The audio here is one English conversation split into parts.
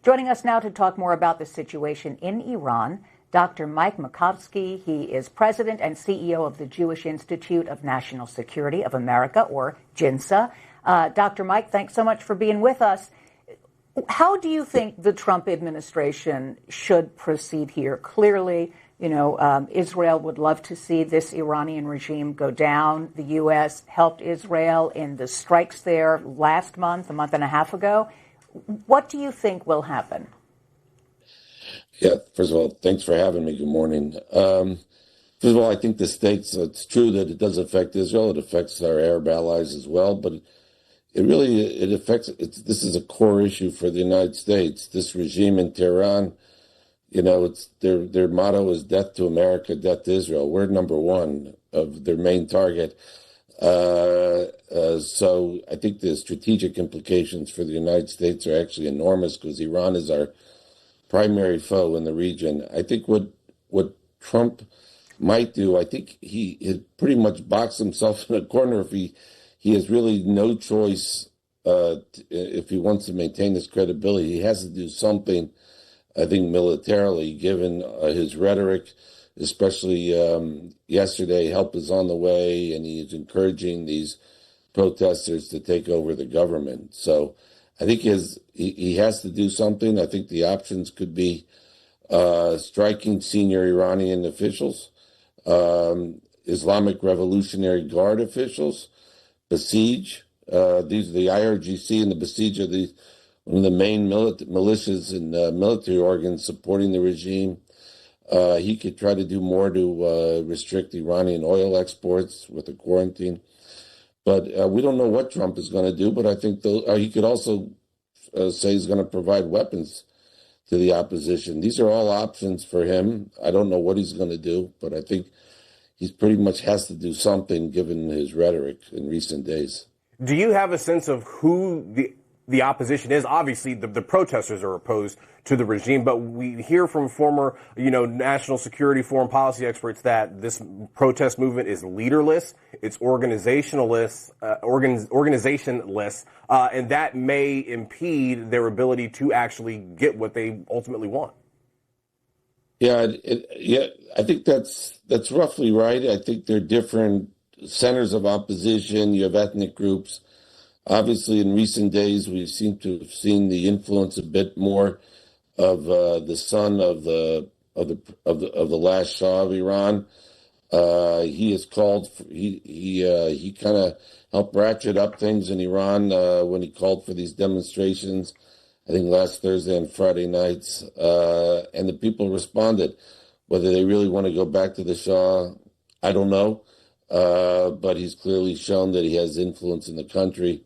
Joining us now to talk more about the situation in Iran, Dr. Mike Makovsky. He is president and CEO of the Jewish Institute of National Security of America, or JINSA. Dr. Mike, thanks so much for being with us. How do you think the Trump administration should proceed here? Clearly, Israel would love to see this Iranian regime go down. The U.S. helped Israel in the strikes there last month, a month and a half ago. What do you think will happen? Yeah, first of all, thanks for having me. Good morning. First of all, I think the stakes, it's true that it does affect Israel. It affects our Arab allies as well, but it affects, this is a core issue for the United States. This regime in Tehran, it's their motto is death to America, death to Israel. We're number one of their main target. So I think the strategic implications for the United States are actually enormous because Iran is our primary foe in the region. I think what Trump might do, I think he has pretty much boxed himself in a corner if he has really no choice if he wants to maintain his credibility. He has to do something, I think, militarily, given his rhetoric, especially yesterday, help is on the way, and he is encouraging these protesters to take over the government. So I think he has to do something. I think the options could be striking senior Iranian officials, Islamic Revolutionary Guard officials, besiege. These are the IRGC and the besiege are one of the main militias and military organs supporting the regime. He could try to do more to restrict Iranian oil exports with a quarantine. But we don't know what Trump is going to do, but I think he could also say he's going to provide weapons to the opposition. These are all options for him. I don't know what he's going to do, but I think he pretty much has to do something given his rhetoric in recent days. Do you have a sense of who the opposition is? Obviously, the protesters are opposed to the regime, but we hear from former, national security, foreign policy experts that this protest movement is leaderless, it's organizationless, and that may impede their ability to actually get what they ultimately want. Yeah, I think that's roughly right. I think there are different centers of opposition. You have ethnic groups. Obviously, in recent days, we seem to have seen the influence a bit more of the son of the last Shah of Iran. He has called. He kind of helped ratchet up things in Iran when he called for these demonstrations. I think last Thursday and Friday nights, and the people responded. Whether they really want to go back to the Shah, I don't know. But he's clearly shown that he has influence in the country.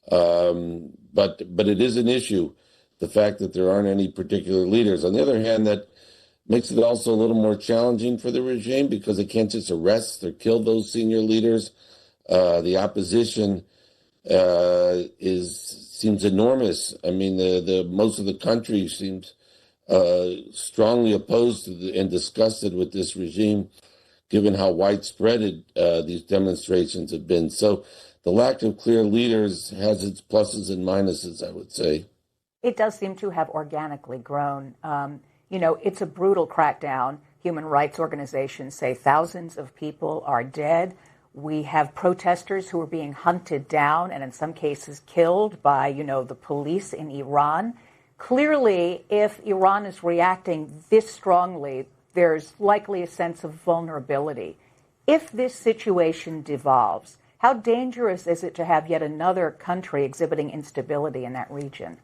But it is an issue, the fact that there aren't any particular leaders. On the other hand, that makes it also a little more challenging for the regime because they can't just arrest or kill those senior leaders. The opposition seems enormous. I mean, the most of the country seems strongly opposed to and disgusted with this regime, given how widespread these demonstrations have been. So the lack of clear leaders has its pluses and minuses, I would say. It does seem to have organically grown. It's a brutal crackdown. Human rights organizations say thousands of people are dead. We have protesters who are being hunted down and in some cases killed by, the police in Iran. Clearly, if Iran is reacting this strongly, there's likely a sense of vulnerability. If this situation devolves, how dangerous is it to have yet another country exhibiting instability in that region?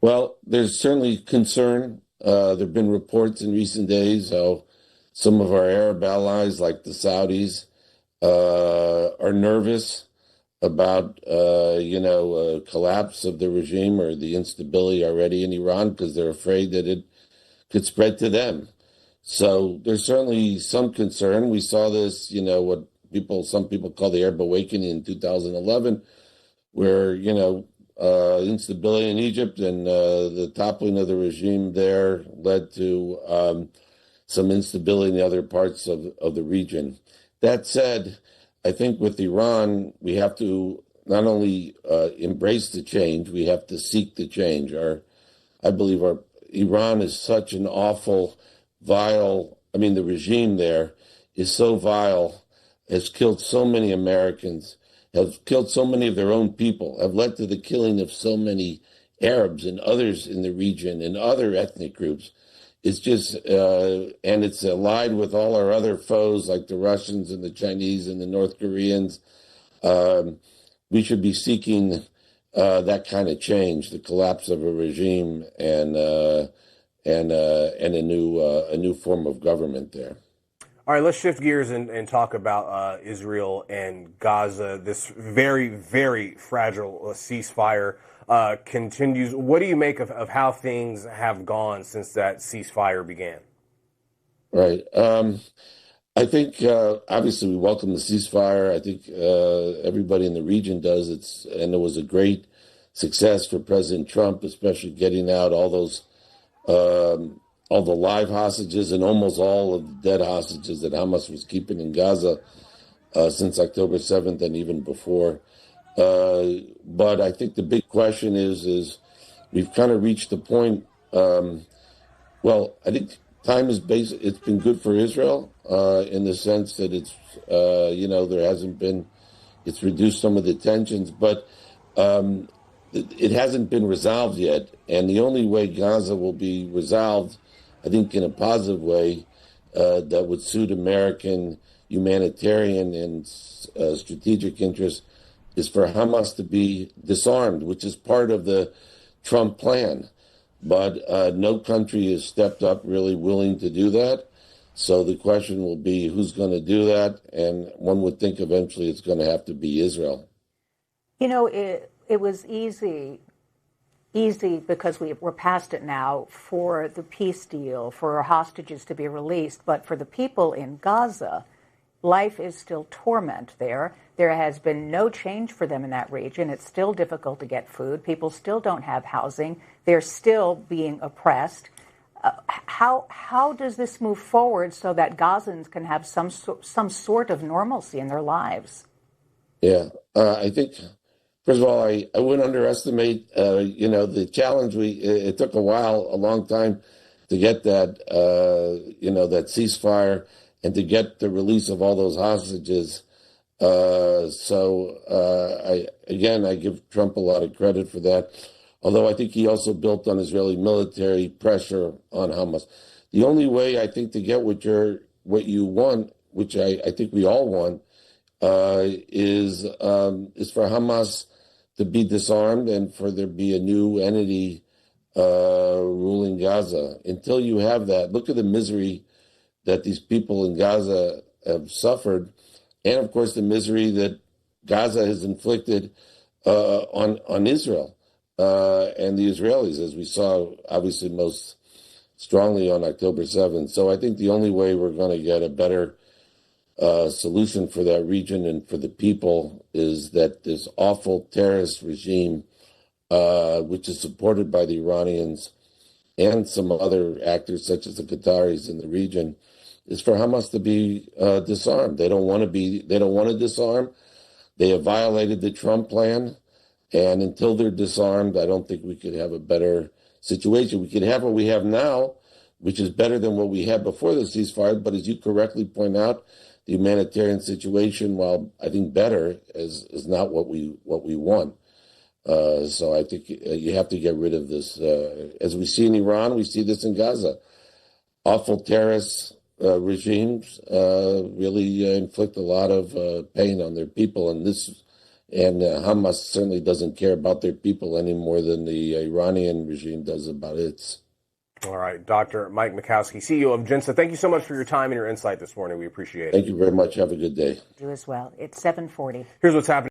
Well, there's certainly concern. There have been reports in recent days how some of our Arab allies, like the Saudis, are nervous about, collapse of the regime or the instability already in Iran because they're afraid that it could spread to them. So there's certainly some concern. We saw this, what some people call the Arab Awakening in 2011, where, instability in Egypt and the toppling of the regime there led to some instability in the other parts of the region. That said, I think with Iran, we have to not only embrace the change, we have to seek the change. I believe Iran is such an awful, vile, the regime there is so vile, has killed so many Americans, have killed so many of their own people, have led to the killing of so many Arabs and others in the region and other ethnic groups. It's just, and it's allied with all our other foes like the Russians and the Chinese and the North Koreans. We should be seeking that kind of change, the collapse of a regime and a new form of government there. All right, let's shift gears and talk about Israel and Gaza. This very, very fragile ceasefire continues. What do you make of how things have gone since that ceasefire began? Right. I think, obviously, we welcome the ceasefire. I think everybody in the region does. And it was a great success for President Trump, especially getting out all those, all the live hostages and almost all of the dead hostages that Hamas was keeping in Gaza since October 7th and even before. But I think the big question is we've kind of reached the point. Well, I think time is it's been good for Israel in the sense that it's, there hasn't been, it's reduced some of the tensions, but it hasn't been resolved yet. And the only way Gaza will be resolved, I think, in a positive way that would suit American humanitarian and strategic interests is for Hamas to be disarmed, which is part of the Trump plan. But no country has stepped up really willing to do that. So the question will be who's going to do that? And one would think eventually it's going to have to be Israel. It was easy because we're past it now for the peace deal, for hostages to be released. But for the people in Gaza, life is still torment there. There has been no change for them in that region. It's still difficult to get food. People still don't have housing. They're still being oppressed. How does this move forward so that Gazans can have some sort of normalcy in their lives? Yeah, I think, first of all, I wouldn't underestimate, the challenge. It took a long time to get that, that ceasefire and to get the release of all those hostages. I give Trump a lot of credit for that. Although I think he also built on Israeli military pressure on Hamas. The only way I think to get what you want, which I think we all want, is for Hamas to be disarmed and for there be a new entity ruling Gaza. Until you have that, look at the misery that these people in Gaza have suffered, and of course the misery that Gaza has inflicted on Israel and the Israelis, as we saw obviously most strongly on October 7th. So I think the only way we're going to get a better solution for that region and for the people is that this awful terrorist regime, which is supported by the Iranians and some other actors such as the Qataris in the region, is for Hamas to be disarmed. They don't want to disarm. They have violated the Trump plan. And until they're disarmed, I don't think we could have a better situation. We could have what we have now, which is better than what we had before the ceasefire. But as you correctly point out, the humanitarian situation, while I think better, is not what we want. So I think you have to get rid of this. As we see in Iran, we see this in Gaza. Awful terrorist regimes really inflict a lot of pain on their people, and Hamas certainly doesn't care about their people any more than the Iranian regime does about its. All right, Dr. Mike Makovsky, CEO of JINSA, thank you so much for your time and your insight this morning. We appreciate it. Thank you very much. Have a good day. You as well. It's 7:40. Here's what's happening.